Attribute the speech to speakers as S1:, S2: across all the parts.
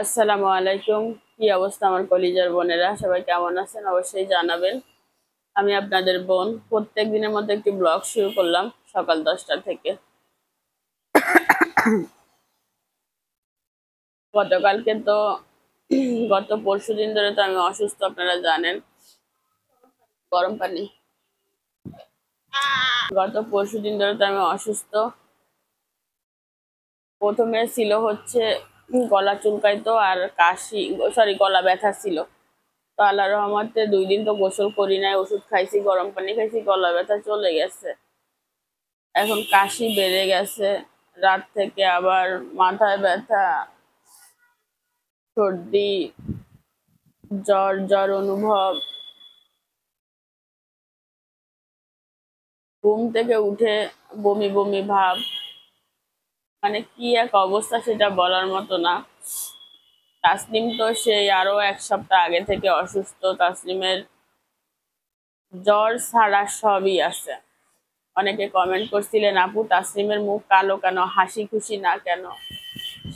S1: আসসালামু আলাইকুম। কি অবস্থা আমার কলিজার বোনেরা, সবাই কেমন আছেন অবশ্যই জানাবেন। আমি আপনাদের বোন প্রত্যেক দিনের মধ্যে একটি ব্লগ শুরু করলাম সকাল 10টা থেকে। গতকালকে তো গত পরশুদিন ধরে তো আমি অসুস্থ, আপনারা জানেন। গরম পানি। গত পরশুদিন ধরে তো আমি অসুস্থ। প্রথমে ছিল হচ্ছে গলা চুলকাইতো আর কাশি, গলা ব্যথা ছিল। তো আল্লাহ রহমতে 2 দিন তো গোসল করি নাই, ওষুধ খাইছি, গরম পানি খাইছি, গলা ব্যথা চলে গেছে। এখন কাশি বেড়ে গেছে, রাত থেকে আবার মাথায় ব্যথা, সর্দি, জ্বর জ্বর অনুভব। ঘুম থেকে উঠে বমি বমি ভাব, মানে কি এক অবস্থা সেটা বলার মতো না। তাসনিম তো সেই আরো 1 সপ্তাহ আগে থেকে অসুস্থ। তাসনিমের জ্বর ছাড়া সবই আছে। অনেকে কমেন্ট করছিলেন, আপু তাসনিমের মুখ কালো কেন, হাসি খুশি না কেন?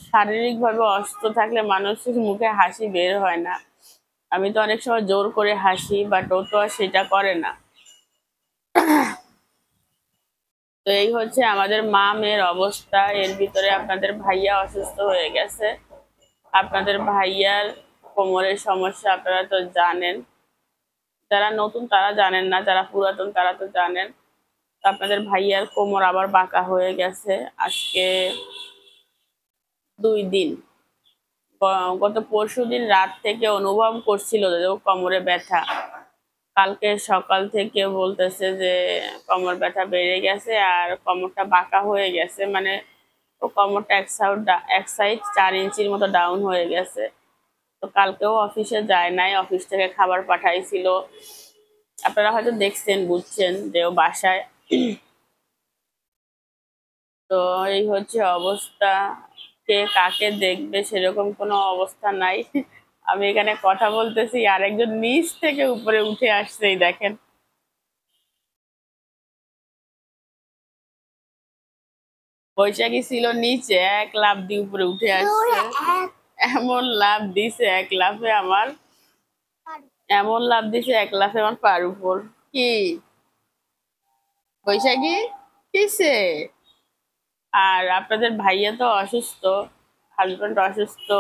S1: শারীরিক ভাবে অসুস্থ থাকলে মানুষের মুখে হাসি বের হয় না। আমি তো অনেক সময় জোর করে হাসি, বাট ও তো আর সেটা করে না। তো এই হচ্ছে আমাদের মা মেয়ের অবস্থা। এর ভিতরে আপনাদের ভাইয়া অসুস্থ হয়ে গেছে। আপনাদের ভাইয়ার কোমরের সমস্যা আপনারা তো জানেন, যারা নতুন তারা জানেন না, যারা পুরাতন তারা তো জানেন। আপনাদের ভাইয়ার কোমর আবার বাঁকা হয়ে গেছে আজকে 2 দিন। গত পরশুদিন রাত থেকে অনুভব করছিল যে ও কোমরে ব্যথা। কালকে সকাল থেকে বলতেছে যে কোমর ব্যথা বেড়ে গেছে আর কোমরটা বাঁকা হয়ে গেছে, মানে ও কোমরটা এক সাইড 4 ইঞ্চির মতো ডাউন হয়ে গেছে। তো কালকেও অফিসে যায় নাই, অফিস থেকে খাবার পাঠাইছিল। আপনারা হয়তো দেখছেন, বুঝছেন যে ও বাসায়। তো এই হচ্ছে অবস্থা। কে কাকে দেখবে সেরকম কোনো অবস্থা নাই। আমি এখানে কথা বলতেছি, আরেকজন নিচ থেকে উপরে উঠে আসছে, এই দেখেন। বৈশাখী ছিল নিচে, এক লাফ দিয়ে উপরে উঠে আসছে। এমন লাফ দিছে এক লাফে আমার, এমন লাফ দিছে এক লাফে আমার পার উপর। কি বৈশাখী কিসে? আর আপনাদের ভাইয়া তো অসুস্থ, হাজবেন্ড অসুস্থ,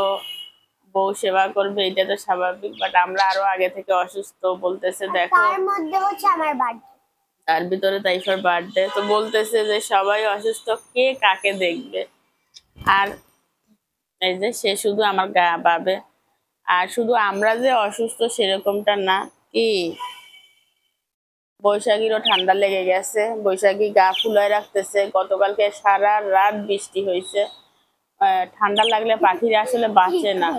S1: বউ সেবা করবে, এটা তো স্বাভাবিক। বাট আমরা আরো আগে থেকে অসুস্থ। বলতেছে দেখো,
S2: তার মধ্যে হচ্ছে আমার বার্থডে,
S1: তার ভিতরে তাইফার বার্থডে। তো বলতেছে যে সবাই অসুস্থ, কে কাকে দেখবে? আর এই যে সে শুধু আমার গা পাবে। আর শুধু আমরা যে অসুস্থ সেরকমটা না। কি বৈশাখীরও ঠান্ডা লেগে গেছে, বৈশাখী গা ফুলায় রাখতেছে। গতকালকে সারা রাত বৃষ্টি হয়েছে। ঠান্ডা লাগলে পাখিরা আসলে বাঁচে না।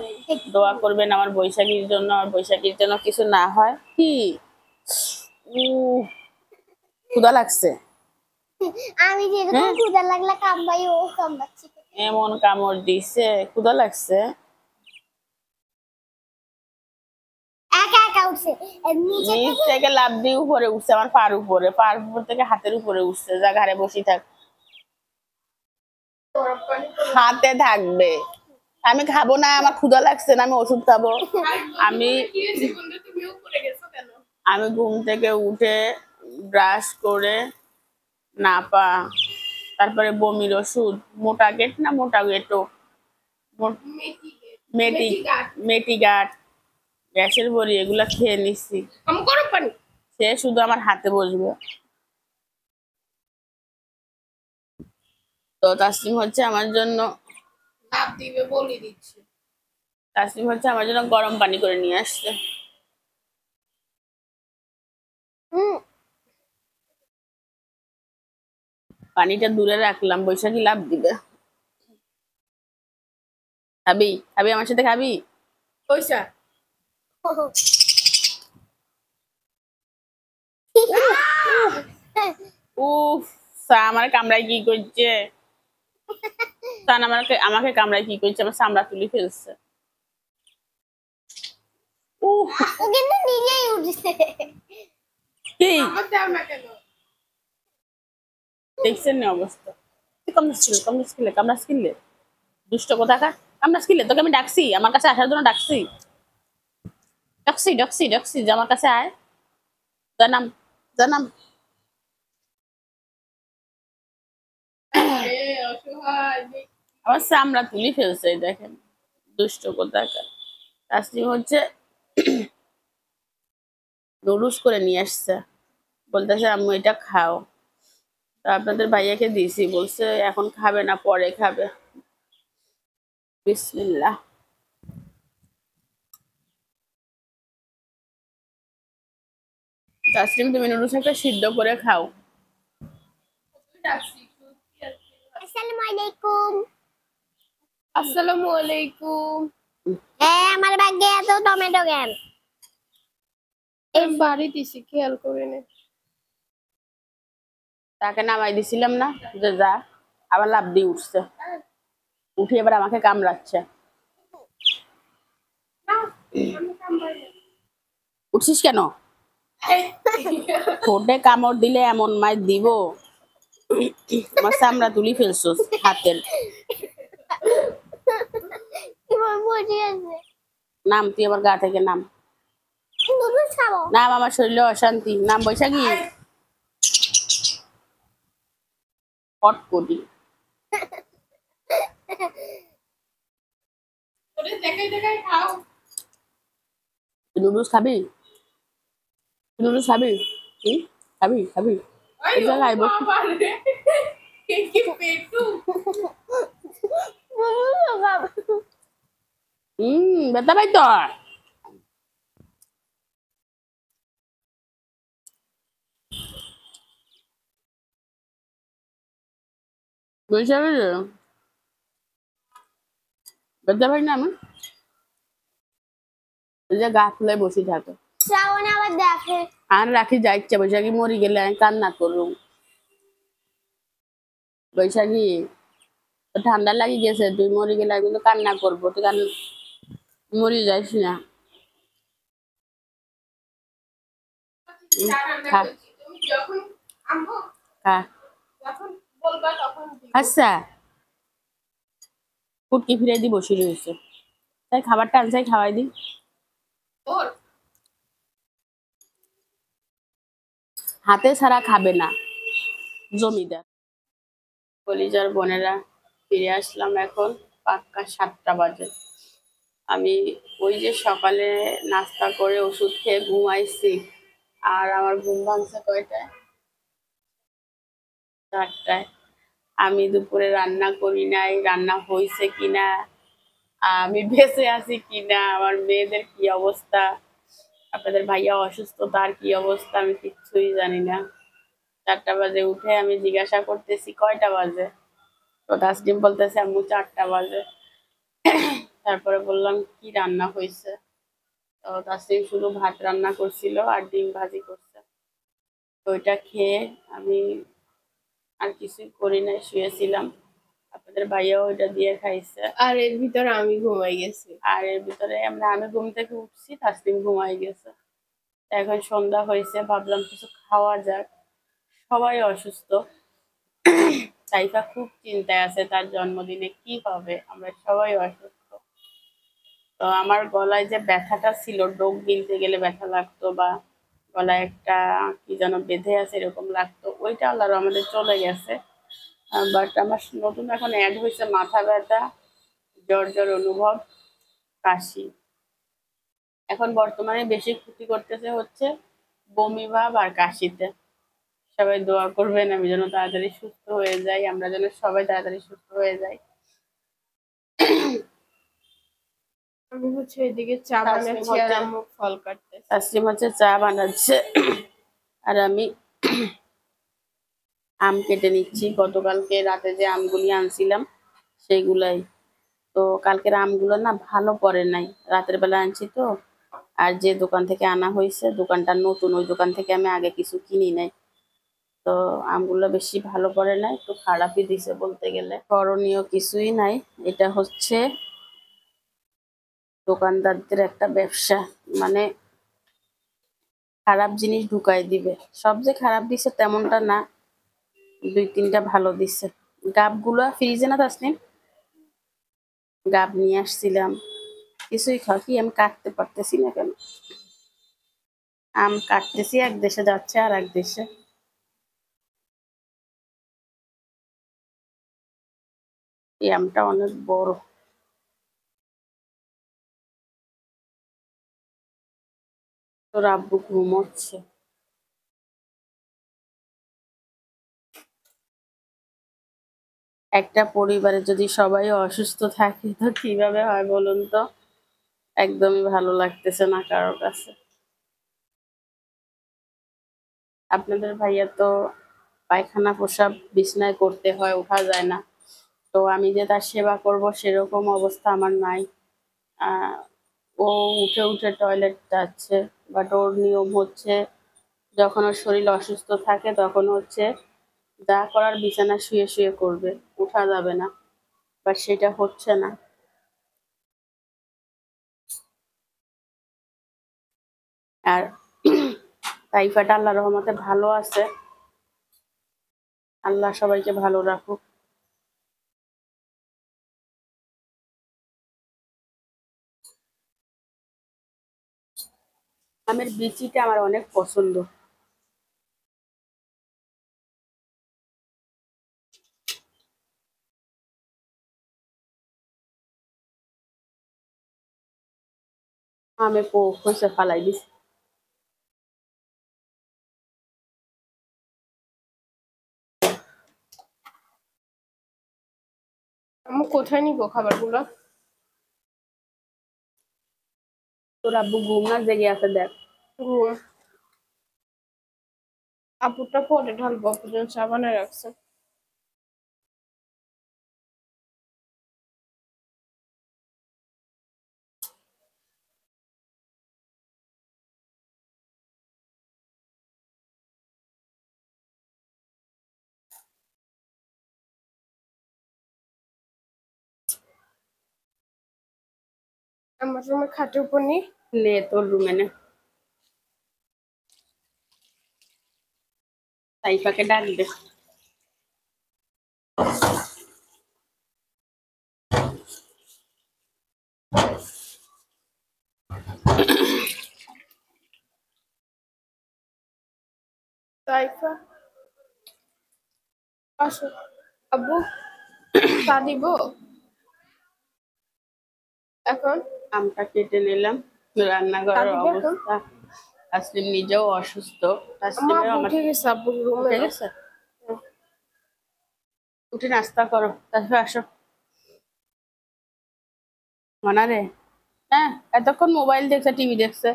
S1: দোয়া করবেন আমার বৈশাখীর জন্য, আর বৈশাখীর জন্য কিছু না হয়। কি ক্ষুধা লাগছে?
S2: আমি যেরকম
S1: হ্যাঁ,
S2: ক্ষুধা লাগলে কামবাই ও কামবাচ্ছি,
S1: এমন কামড় দিছে, ক্ষুধা লাগছে।
S2: একা একা উঠছে
S1: নিচ থেকে লাফ দিয়ে উপরে উঠছে, আমার পার উপরে, পার উপর থেকে হাতের উপরে উঠছে। যা ঘাড়ে বসি থাক, হাতে থাকবে। আমি খাবো না, আমার ক্ষুধা লাগছে না, আমি ওষুধ খাবো। আমি আমি ঘুম থেকে উঠে ব্রাশ করে নাপা, তারপরে বমির ওষুধ, মোটা গেট না মোটা গেটো, মেটি মেটিগাট, গ্যাসের বড়ি, এগুলা খেয়ে নিচ্ছি। সে শুধু আমার হাতে বসবে। তো তাসলিম হচ্ছে আমার জন্য গরম পানি করে নিয়ে আসছে। পানিটা দূরে রাখলাম, বৈশাখী লাভ দিবে। খাবি খাবি আমার সাথে খাবি? পয়সা উফ, আমার কামড়ায় কি করছে? আমাকে আমাকে কামড়ায় কি করছে, আমার চামড়া তুলে ফেলছে। উফ,
S2: ও কিন্তু নিজেই উঠছে।
S1: কি দেখছেন না অবস্থা? কামড়াচ্ছিল কামড়াচ্ছিল কামড়াচ্ছিল, দুষ্ট কোথাকার। আমরা স্কিলে তোকে আমি ডাকছি, আমার কাছে আসার জন্য ডাকছি, ডাকছি ডাকছি ডাকছি যে আমার কাছে আয়। জানাম জানাম। আমার চামড়া তুলি ফেলছে, এই দেখেন দুষ্ট কোথাকার। তাসলিম হচ্ছে নুডলস করে নিয়ে আসছে, বলতেছে আম্মু এটা খাও। তো আপনাদের ভাইয়াকে দিয়েছি, বলছে এখন খাবে না, পরে খাবে। বিসমিল্লাহ। তাসলিম তুমি নুডলস একটা সিদ্ধ করে খাও।
S2: আসসালামু আলাইকুম।
S3: আসসালামু আলাইকুম।
S2: আমার ব্যাগে এত টমেটো কেন?
S3: আমি বাড়ি দিছি, খেয়াল করে নে।
S1: তাকে নামাই দিছিলাম না যে যা, আবার লাফ দিয়ে উঠছে, উঠে এবার আমাকে কামড়াচ্ছে। উঠছিস কেন? ঠোঁটে কামড় দিলে এমন মাই দিব, আমার চামড়া তুলি ফেলছো হাতের।
S2: কিভাবে বসে আছে?
S1: নাম তুই আমার গা থেকে নাম,
S2: নুডলস খাবো।
S1: নাম, আমার শরীরে অশান্তি, নাম। বৈশাখী কটকটি। নুডলস খাবি? নুডলস খাবি? খাবি খাবি? এই জায়গায় আইবো। ব্যথা পাই তো। বৈশাখী ব্যথা পাই না আমি, এই যে গা ফুলে বসে থাকে।
S2: শ্রাবণ আবার দেখে।
S1: আর রাখি যা ইচ্ছা, বৈশাখী মরি গেলে আমি কান্না করুম। বৈশাখী ঠান্ডা লাগি গেছে, তুই মরি গেলে আমি কিন্তু কান্না করবো, তুই মরি যাইস না। খা খা। আচ্ছা ফুটকি ফিরে দি বসে রয়েছে, তাই খাবারটা আনসাই খাওয়াই দি। হাতে ছাড়া খাবে না জমিদার। কলিজার বোনেরা, ফিরে আসলাম এখন পাক্কা 7টা বাজে। আমি ওই যে সকালে নাস্তা করে ওষুধ খেয়ে ঘুমাইছি, আর আমার ঘুম ভাঙছে কয়টায়? 4টায়। আমি দুপুরে রান্না করি নাই, রান্না হয়েছে কিনা, আমি বেঁচে আছি কিনা, আমার মেয়েদের কি অবস্থা, আপনাদের ভাইয়া অসুস্থ তার কি অবস্থা, আমি কিচ্ছুই জানি না। 4টা বাজে উঠে আমি জিজ্ঞাসা করতেছি কয়টা বাজে, তো তাসলিম বলতেছে আম্মু 4টা বাজে। তারপরে বললাম কি রান্না হয়েছে, তো তাসলিম শুধু ভাত রান্না করছিল আর ডিম ভাজি করছে। তো ওইটা খেয়ে আমি আর কিছুই করি নাই, শুয়েছিলাম। আপনাদের ভাইয়াও ওইটা দিয়ে খাইছে।
S3: আর এর ভিতরে আমি ঘুমাই গেছি।
S1: আর এর ভিতরে আমি ঘুম থেকে উঠছি, তাসলিম ঘুমাই গেছে। এখন সন্ধ্যা হয়েছে, ভাবলাম কিছু খাওয়া যাক, সবাই অসুস্থ। সাইফা খুব চিন্তায় আছে, তার জন্মদিনে কি হবে, আমরা সবাই অসুস্থ। তো আমার গলায় যে ব্যথাটা ছিল, ডোক গিলতে গেলে ব্যথা লাগতো, বা গলায় একটা কি যেন বেঁধে আছে এরকম লাগতো, ওইটা আল্লাহর আমাদের চলে গেছে। বাট আমার নতুন এখন অ্যাড হয়েছে মাথা ব্যথা, জ্বর জ্বর অনুভব, কাশি। এখন বর্তমানে বেশি ক্ষতি করতেছে হচ্ছে বমি ভাব আর কাশিতে। সবাই দোয়া করবেন আমি যেন তাড়াতাড়ি সুস্থ হয়ে যাই, আমরা যেন সবাই তাড়াতাড়ি সুস্থ হয়ে যাই।
S3: আমি হচ্ছে এদিকে চা
S1: তাসলিম
S3: বানাচ্ছি আর
S1: হচ্ছে-
S3: আম্মু ফল কাটতেছে।
S1: তাসলিম হচ্ছে চা বানাচ্ছে আর আমি আম কেটে নিচ্ছি। গতকালকে রাতে যে আমগুলি আনছিলাম সেগুলাই, তো কালকের আমগুলো না ভালো পড়ে নাই, রাতের বেলা আনছি তো। আর যে দোকান থেকে আনা হয়েছে দোকানটা নতুন, ওই দোকান থেকে আমি আগে কিছু কিনি নাই, তো আমগুলো বেশি ভালো পড়ে নাই, একটু খারাপই দিছে বলতে গেলে। করণীয় কিছুই নাই, এটা হচ্ছে দোকানদারদের একটা ব্যবসা, মানে খারাপ জিনিস ঢুকাই দিবে। সব যে খারাপ দিছে তেমনটা না, 2-3টা ভালো দিছে। গাবগুলো ফ্রিজে না তাসনিম, গাব নিয়ে আসছিলাম, কিছুই খাও কি আমি কাটতে পারতেছি না কেন? আম কাটতেছি, এক দেশে যাচ্ছে আর এক দেশে। এই আমটা অনেক বড়। তোর আব্বু ঘুমোচ্ছে। একটা পরিবারে যদি সবাই অসুস্থ থাকে তো কিভাবে হয় বলুন তো? একদমই ভালো লাগতেছে না কারোর কাছে। আপনাদের ভাইয়া তো পায়খানা প্রসাব বিছনায় করতে হয়, ওঠা যায় না। তো আমি যে তার সেবা করব সেরকম অবস্থা আমার নাই। আহ, ও উঠে উঠে টয়লেট যাচ্ছে, বাট ওর নিয়ম হচ্ছে যখন ওর শরীর অসুস্থ থাকে তখন হচ্ছে যা করার বিছানা শুয়ে শুয়ে করবে, উঠা যাবে না। বাট সেটা হচ্ছে না। আর তাইফাটা আল্লাহ রহমতে ভালো আছে। আল্লাহ সবাইকে ভালো রাখুক। আমের বিচিটা আমার অনেক পছন্দ। আমে পোক হয়েছে, ফালাই দিছি।
S3: আমি কোথায় নিবো খাবারগুলো?
S1: তোর আব্বু ঘুম না জেগে আছে দেখ।
S3: ঘুম। আপুরটা পরে ঢালবো, আপু যেন চা বানায় রাখছে। আমার রুমে খাটের উপর নি।
S1: নে তোর রুমে নে। তাইফাকে ডাক দে।
S3: তাইফা আসো। আব্বু চা দিব এখন?
S1: আমটা কেটে নিলাম।
S3: চা
S1: রান্নাঘরের
S3: দিবে এখন?
S1: অবস্থা, তাসলিম নিজেও অসুস্থ।
S3: আমার
S1: তাসলিমের
S3: আব্বু
S1: আমার
S3: উঠে গেছে, আব্বুর রুমে
S1: উঠে গেছে। উঠে নাস্তা করো, তারপর আসো। মানারে, হ্যাঁ এতক্ষণ মোবাইল দেখছে, টিভি দেখছে,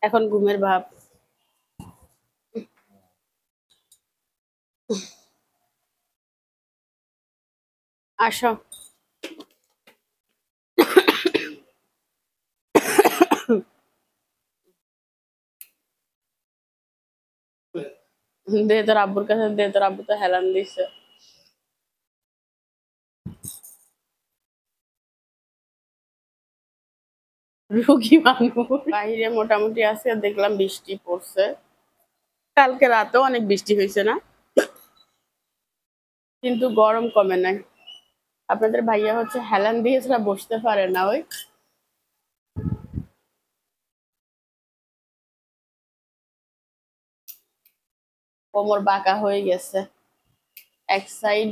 S1: এখন ঘুমের ভাব। আসো। দে তোর আব্বুর কাছে দে, তোর আব্বু তো হেলান দিছে। রুগী মানুষ। বাইরে মোটামুটি আজকে দেখলাম বৃষ্টি পড়ছে, কালকে রাতেও অনেক বৃষ্টি হয়েছে না, কিন্তু গরম কমে নাই। আপনাদের ভাইয়া হচ্ছে হেলান দিয়ে ছাড়া বসতে পারে না, ওই কোমর বাঁকা হয়ে গেছে, এক সাইড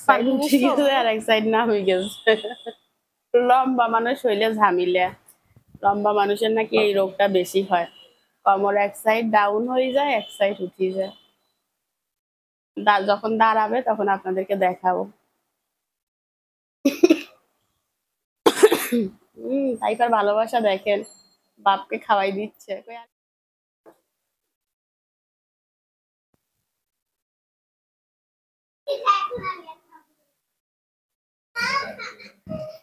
S3: পানি
S1: উঠে
S3: নিছো?
S1: গেছে আর এক সাইড না হয়ে গেছে। লম্বা মানুষ হইলে ঝামেলা। লম্বা মানুষের নাকি এই রোগটা বেশি হয়, কোমর এক সাইড ডাউন হয়ে যায়, এক সাইড উঠে যায়। যখন দাঁড়াবে তখন আপনাদেরকে দেখাবো। তাইফার ভালোবাসা দেখেন, বাপকে খাওয়াই দিচ্ছে।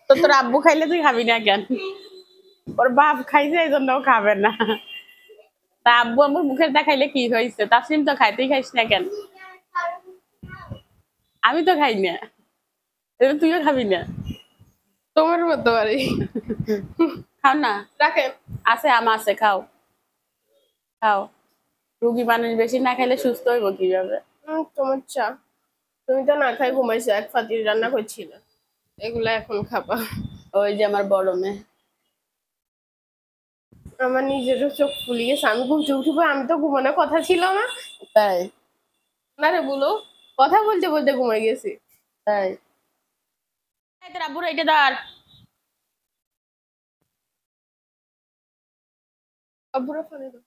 S1: তো তোর আব্বু খাইলে তুই খাবি না কেন? ওর বাপ খাইছে এই জন্য ও খাবে না। তা আব্বু আম্মুর মুখের দেখাইলে কি হয়েছে? তাসলিম তো খাই, তুই খাইস না কেন? আমি তো খাই না, এবার তুইও খাবি না।
S3: তোমার মতো আরে।
S1: খাও না,
S3: রাখে।
S1: আছে আম আছে, খাও খাও। রুগী মানুষ বেশি না খাইলে সুস্থ হইব কিভাবে?
S3: তোমার চা। তুমি তো না খাই ঘুমাইছো, এক ফাতির রান্না করছি না। এগুলা এখন খাবা।
S1: ওই যে আমার বড় মেয়ে।
S3: আমার নিজেরও চোখ ফুলে গেছে, আমি ঘুমতে উঠবো, আমি তো ঘুমানোর কথা ছিল না।
S1: তাই?
S3: না রে বলো, কথা বলতে বলতে ঘুমাই গেছি।
S1: তাই? এই তোর আব্বুর এইটা ধর।
S3: আব্বুরা ফোনে দাও।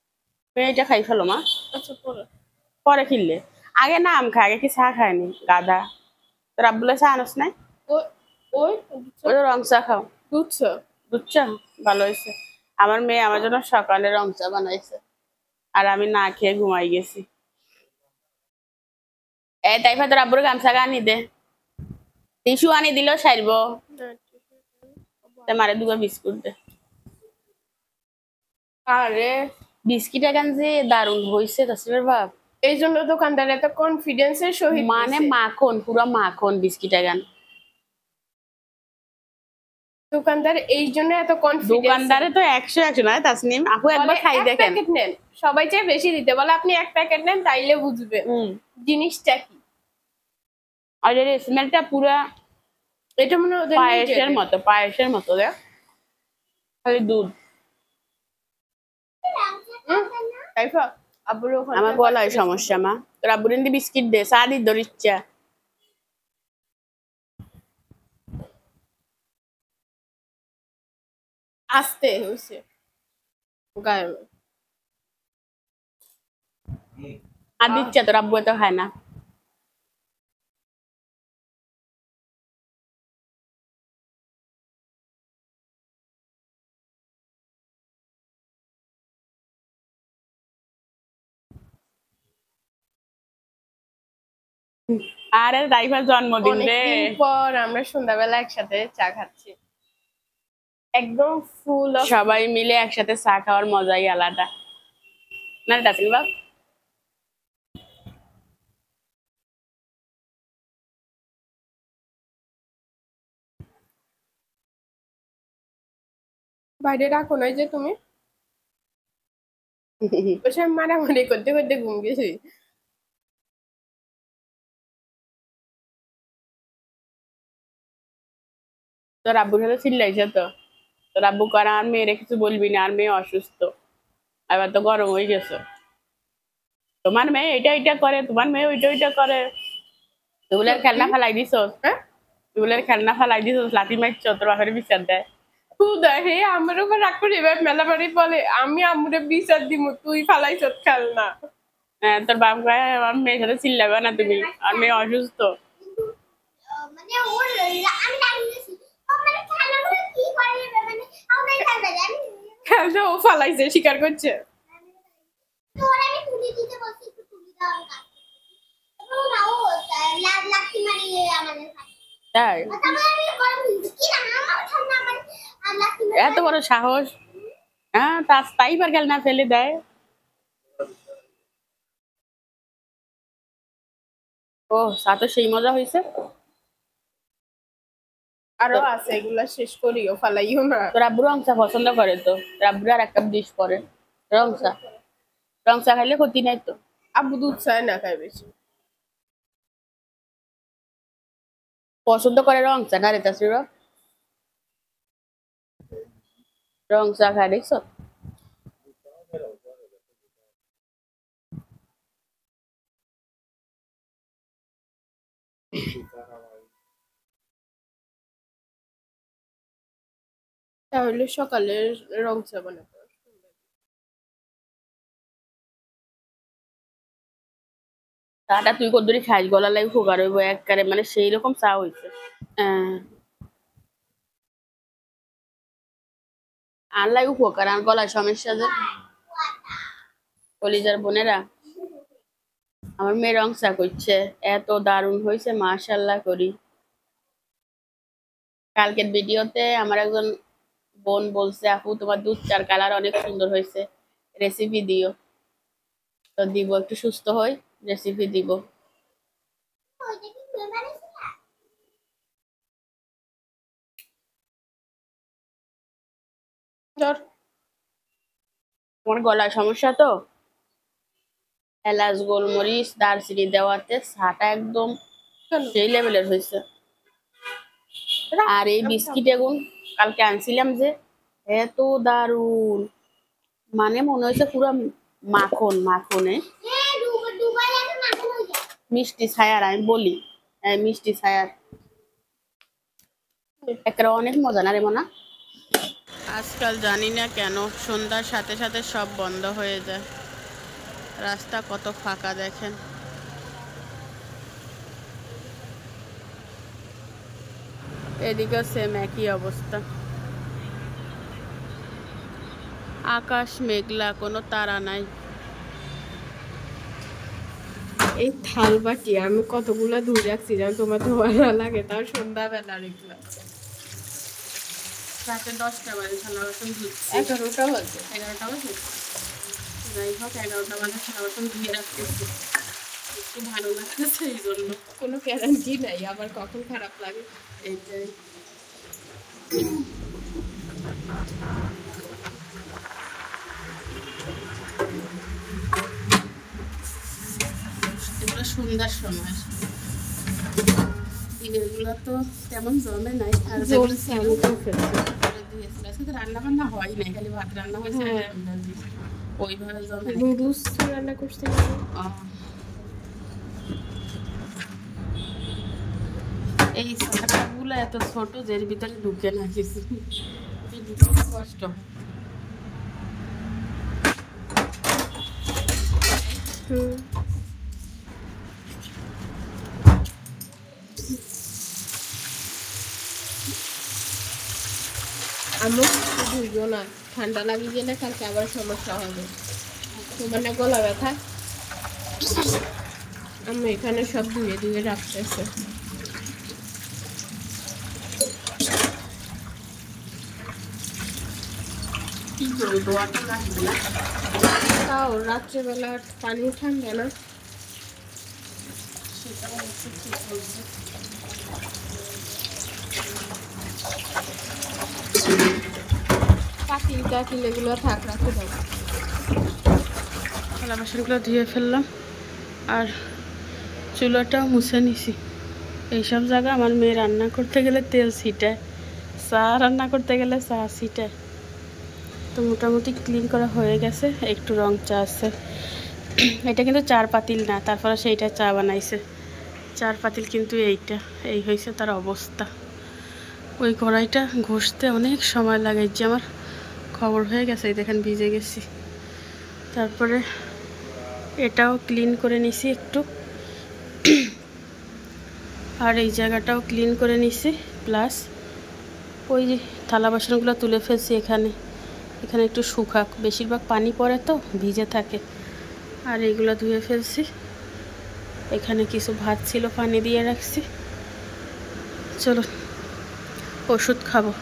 S1: এইটা খাই ফেলো মা।
S3: আচ্ছা পরে।
S1: পরে কিনলে আগে না আম খায়, আগে কি চা খায়নি গাধা। তোর আব্বুলে চা আনস নাই?
S3: ওই ওই
S1: ওই রং চা খাও।
S3: দুধ চা।
S1: দুধ চা? ভালো হয়েছে। আমার মেয়ে আমার জন্য সকালে রং চা বানাইছে, আর আমি না খেয়ে ঘুমাই গেছি। তাই তোর আব্বুর গামছা আনি দে, টিস্যু আনি দিলেও সারব। মারে দুটো বিস্কুট দে।
S3: আরে
S1: বিস্কিট এখন যে দারুণ হয়েছে তাসরিফের বাপ।
S3: এই জন্য দোকানদার এত কনফিডেন্সের সহিত
S1: মানে
S3: দিছে।
S1: মাখন, পুরো মাখন বিস্কিট এখন।
S3: দোকানদার এই জন্য এত কনফিডেন্স।
S1: দোকানদারে তো 100 না তাসনিম, আপু একবার খাই দেখেন।
S3: প্যাকেট নেন, সবাই চাই বেশি দিতে, বলে আপনি এক প্যাকেট নেন তাইলে বুঝবেন জিনিসটা কি।
S1: আর এর স্মেলটা পুরা
S3: এটা মনে হয় ওদের
S1: পায়েসের
S3: নিজেদের।
S1: মতো, পায়েসের মতো দেখ, খালি দুধ।
S3: তাইফা আব্বুর ওখানে
S1: আমার গলায় সমস্যা মা, তোর আব্বুর এনে বিস্কিট দে, চা দি তোর ইচ্ছা।
S3: আসতে হইছে গায়ে।
S1: আর দিচ্ছে তোর আব্বু তো খায় না। আরে রাইফার জন্মদিন রে।
S3: অনেকদিন পর আমরা সন্ধ্যাবেলা একসাথে চা খাচ্ছি, একদম ফুল অফ।
S1: সবাই মিলে একসাথে চা খাওয়ার মজাই আলাদা না তাসনিম বাপ?
S3: বাইরে রাখো নাই যে তুমি, বসে মারামারি করতে করতে ঘুম গেছি।
S1: তোর আব্বুর সাথে চিল্লাইছে তো? তোর আব্বু করে আর মেয়েরে কিছু বলবি না, আর মেয়ে অসুস্থ, এবার তো গরম হয়ে গেছে। তোমার মেয়ে এটা এটা করে, তোমার মেয়ে ওইটা ওইটা করে। তুগুলের খেলনা ফেলাই দিছ,
S3: হ্যাঁ
S1: তুগুলের খেলনা ফেলাই দিছ, লাঠি মারছ, তোর বাপের বিচার দেয়।
S3: তুই দেখে আমার উপর রাগ করে এবার মেলা বাড়ি বলে আমি আমরে বিচার দিব, তুই ফালাইছ খেল না।
S1: হ্যাঁ, তোর বাপ গায়ে আমার মেয়ের সাথে চিল্লাবে না তুমি, আর মেয়ে অসুস্থ।
S2: মানে ওর আমি লাগিয়েছি ও মানে খেলাগুলো কি করে মানে আমি খেলতে জানি
S3: খেলনা ও ফালাইছে, স্বীকার করছে।
S2: তো ওরা আমি তুলি দিতে বলছি, একটু তুলি দাও কাজ ও না ও লাঠি মারিয়ে আমাদের খায়।
S1: তাই?
S2: তারপরে আমি গরম কি না আমার ঠান্ডা আমার লাঠি
S1: এত বড় সাহস! হ্যাঁ, তাই পার খেলনা ফেলে দেয়। ও, চা তো সেই মজা হয়েছে।
S3: আরো আছে, এগুলা শেষ করিও, ফালাইও না।
S1: তোর আব্বু রং চা পছন্দ করে তো, তোর আব্বু আর এক কাপ ডিশ করে রং চা। রং চা খাইলে ক্ষতি নাই তো।
S3: আব্বু দুধ চায় না, খায় বেশি।
S1: পছন্দ করে রং চা না রে তাসরিফা? রং চা খায় দেখছো?
S3: তাহলে সকালে রং চা বানাবো।
S1: চাটা তুই কদ্দুরি খাইস, গলা লাগে উপকার হইব একবারে, মানে সেই রকম চা হইছে। আর লাগে উপকার, আর গলার সমস্যা যে। কলিজার বোনেরা, আমার মেয়ে রং চা করছে, এত দারুণ হয়েছে, মাশাল্লাহ করি। কালকের ভিডিওতে আমার একজন বোন বলছে, আপু তোমার দুধ চার কালার অনেক সুন্দর হয়েছে, রেসিপি দিও। তো দিব, একটু সুস্থ হই, রেসিপি দিব।
S2: ওইটা কি তুই বানিয়েছিস না
S3: ধর
S1: তোমার গলার সমস্যা তো, এলাচ গোলমরিচ দারচিনি দেওয়াতে চাটা একদম
S3: কেন
S1: সেই লেভেলের হয়েছে। আর এই বিস্কিট এগুন কালকে আনছিলাম যে এত দারুন, মানে মনে হয়েছে পুরো মাখন মাখনে মিষ্টি ছায়ার, আমি বলি মিষ্টি ছায়ার একটা অনেক মজা না রে মনা। আজকাল জানি না কেন সন্ধ্যার সাথে সাথে সব বন্ধ হয়ে যায়, রাস্তা কত ফাঁকা দেখেন। এদিকে সেম একই অবস্থা, আকাশ মেঘলা, কোনো তারা নাই।
S3: এই থাল বাটি আমি কতগুলো ধুয়ে রাখছি যেন তোমার ধোয়া লাগে, তাও সন্ধ্যাবেলা রেখলাম।
S1: রাতে 10টা বাজে থালা বাসন ধুচ্ছি,
S3: 11টা বাজে।
S1: 11টা বাজে, যাই হোক 11টা বাজে থালা বাসন ধুয়ে রাখতেছি, একটু ভালো লাগতেছে এই জন্য।
S3: কোনো গ্যারান্টি নাই আবার কখন খারাপ লাগে।
S1: এইটাই। এগুলো সন্ধ্যার সময়, দিনের গুলো তো তেমন জমে নাই, আর যেগুলো ছিল ধুয়েছিল। আজকে তো রান্না বান্না হয় নাই, খালি ভাত রান্না হয়েছে, ওইভাবে জমে নাই।
S3: নুডলস রান্না করতে
S1: এই গুলো এত ছোট যে এর ভিতরে ঢুকে না কিছু, কষ্ট।
S3: আমি ধুইও না, ঠান্ডা লাগিয়ে গেলে কালকে আবার সমস্যা হবে। তোমার না গলা ব্যথা, আমি এখানে সব ধুয়ে ধুয়ে রাখতেছে।
S1: কি করবো, দোয়াটা লাগবে না,
S3: তাও রাত্রেবেলা পানি ঠান্ডা না,
S1: সেটা হচ্ছে ঠিক বলছে।
S3: পাতিল টাতিল এগুলো থাক, রাখতে দেবো।
S1: থালা বাসনগুলো ধুয়ে ফেললাম আর চুলাটাও মুছে নিছি। এইসব জায়গা আমার মেয়ে রান্না করতে গেলে তেল ছিটায়, চা রান্না করতে গেলে চা ছিটায়। তো মোটামুটি ক্লিন করা হয়ে গেছে, একটু রং চা আছে। এটা কিন্তু 4 পাতিল না, তারপরে সেইটা চা বানাইছে 4 পাতিল, কিন্তু এইটা এই হয়েছে তার অবস্থা। ওই কড়াইটা ঘষতে অনেক সময় লাগে, যে আমার খবর হয়ে গেছে, এই দেখেন ভিজে গেছি। তারপরে এটাও ক্লিন করে নিছি একটু, আর এই জায়গাটাও ক্লিন করে নিছি, প্লাস ওই থালা বাসনগুলো তুলে ফেলছি এখানে। এখানে একটু শুকাক, বেশিরভাগ পানি পড়ে তো ভিজে থাকে। আর এইগুলো ধুয়ে ফেলছি। এখানে কিছু ভাত ছিল পানি দিয়ে রাখছি। চলো ওষুধ খাবো,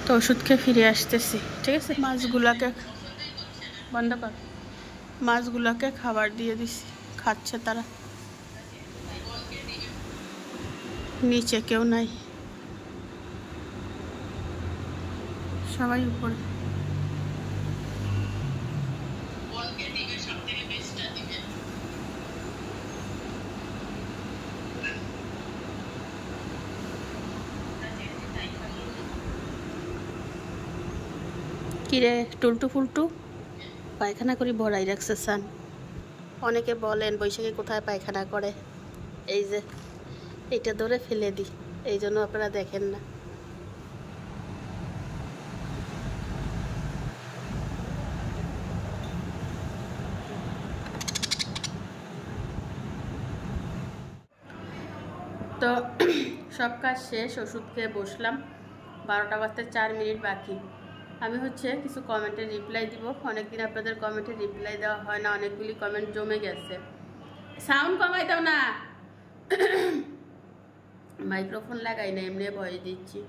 S1: তো ওষুধ খেয়ে ফিরে আসতেছি, ঠিক আছে। মাছগুলাকে বন্ধ কর, মাছগুলাকে খাবার দিয়ে দিছি, খাচ্ছে তারা। নিচে কেউ নাই, সবাই উপরে। কিরে টুলটু ফুলটু পায়খানা করে ভরাই রাখছে সান। অনেকে বলেন বৈশাখী কোথায় পায়খানা করে, এই যে এটা ধরে ফেলে দিই, এই জন্য আপনারা দেখেন না। তো সব কাজ শেষ, ওষুধ খেয়ে বসলাম। 12টা বাজতে 4 মিনিট বাকি। আমি হচ্ছে কিছু কমেন্টের রিপ্লাই দিব। অনেকদিন আপনাদের কমেন্টের রিপ্লাই দেওয়া হয় না, অনেকগুলি কমেন্ট জমে গেছে। সাউন্ড কমাই দাও না, মাইক্রোফোন লাগাই না, এমনি ভয়েস দিচ্ছি।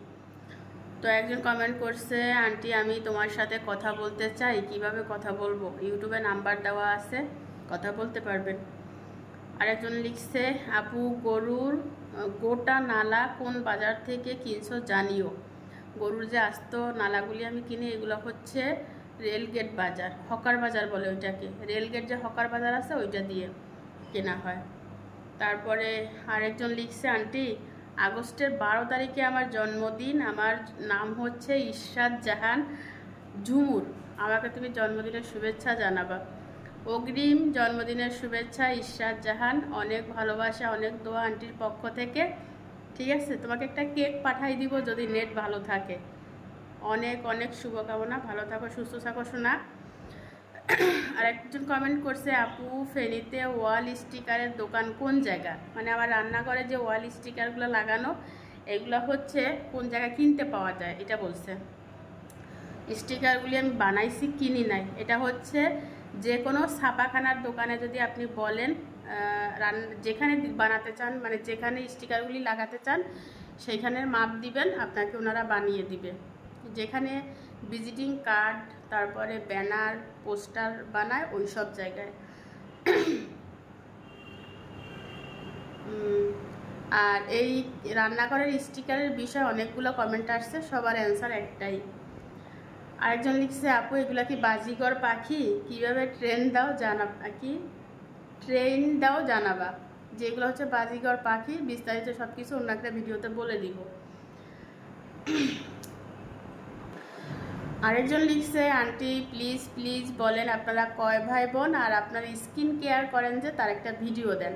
S1: তো একজন কমেন্ট করছে, আন্টি আমি তোমার সাথে কথা বলতে চাই, কিভাবে কথা বলবো? ইউটিউবে নাম্বার দেওয়া আছে, কথা বলতে পারবেন। আরেকজন লিখছে, আপু গরুর গোটা নালা কোন বাজার থেকে কিনছো জানিও। গরুর যে আস্ত নালাগুলি আমি কিনি, এগুলো হচ্ছে রেলগেট বাজার, হকার বাজার বলে ওইটাকে। রেলগেট যে হকার বাজার আছে ওইটা দিয়ে কেনা হয়। তারপরে আরেকজন লিখছে, আন্টি আগস্টের 12 তারিখে আমার জন্মদিন। আমার নাম হচ্ছে ইশরাত জাহান ঝুমুর। আমাকে তুমি জন্মদিনের শুভেচ্ছা জানাবা। অগ্রিম জন্মদিনের শুভেচ্ছা ইশরাত জাহান। অনেক ভালোবাসা, অনেক দোয়া আন্টির পক্ষ থেকে। ঠিক আছে, তোমাকে একটা কেক পাঠাই দিব যদি নেট ভালো থাকে। অনেক অনেক শুভকামনা, ভালো থাকো, সুস্থ থাকো শোনা। আর একজন কমেন্ট করছে, আপু ফেনীতে ওয়াল স্টিকারের দোকান কোন জায়গা? মানে আমার রান্নাঘরে যে ওয়াল স্টিকারগুলো লাগানো, এগুলো হচ্ছে কোন জায়গায় কিনতে পাওয়া যায় এটা বলছে। স্টিকারগুলি আমি বানাইছি, কিনি নাই। এটা হচ্ছে যে কোনো ছাপাখানার দোকানে যদি আপনি বলেন যেখানে বানাতে চান, মানে যেখানে স্টিকারগুলি লাগাতে চান সেইখানের মাপ দিবেন, আপনাকে ওনারা বানিয়ে দিবে। যেখানে ভিজিটিং কার্ড, তারপরে ব্যানার, পোস্টার বানায় ওই সব জায়গায়। আর এই রান্নাঘরের স্টিকারের বিষয়ে অনেকগুলো কমেন্ট আসছে, সবার অ্যান্সার একটাই। আরেকজন লিখছে, আপু এগুলা কি বাজিগর পাখি? কিভাবে ট্রেন দাও জানাবা। যেগুলো হচ্ছে বাজিগর পাখি, বিস্তারিত সব কিছু অন্য একটা ভিডিওতে বলে দিব। আরেকজন লিখছে, আন্টি প্লিজ প্লিজ বলেন আপনারা কয় ভাই বোন, আর আপনার স্কিন কেয়ার করেন যে তার একটা ভিডিও দেন।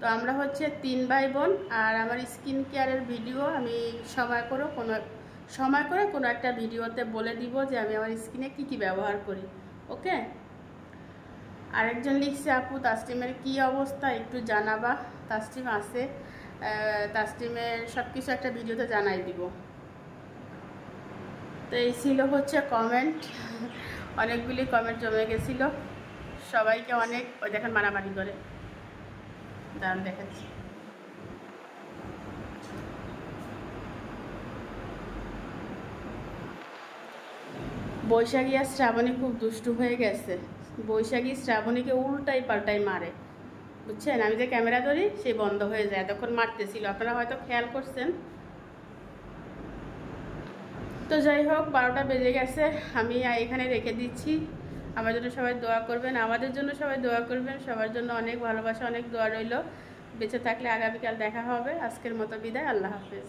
S1: তো আমরা হচ্ছে 3 ভাই বোন, আর আমার স্কিন কেয়ারের ভিডিও আমি সময় করে কোনো একটা ভিডিওতে বলে দিব যে আমি আমার স্কিনে কি কি ব্যবহার করি। ওকে। আরেকজন লিখছে, আপু তাসলিমের কি অবস্থা একটু জানাবা। তাসলিম আছে, তাসলিমের সব কিছু একটা ভিডিওতে জানাই দিব। তো এই ছিল হচ্ছে কমেন্ট, অনেকগুলি কমেন্ট জমে গেছিলো। সবাইকে অনেক, ওই দেখেন মারামারি করে, দাঁড়ান দেখাচ্ছি। বৈশাখী আর শ্রাবণী খুব দুষ্টু হয়ে গেছে। বৈশাখী শ্রাবণীকে উল্টাই পাল্টাই মারে, বুঝছেন? আমি যে ক্যামেরা ধরি সে বন্ধ হয়ে যায়, তখন মারতেছিল, আপনারা হয়তো খেয়াল করছেন। তো যাই হোক, 12টা বেজে গেছে, আমি এখানে রেখে দিচ্ছি। আমার জন্য সবাই দোয়া করবেন, আমাদের জন্য সবাই দোয়া করবেন। সবার জন্য অনেক ভালোবাসা, অনেক দোয়া রইল। বেঁচে থাকলে আগামীকাল দেখা হবে। আজকের মতো বিদায়, আল্লাহ হাফেজ।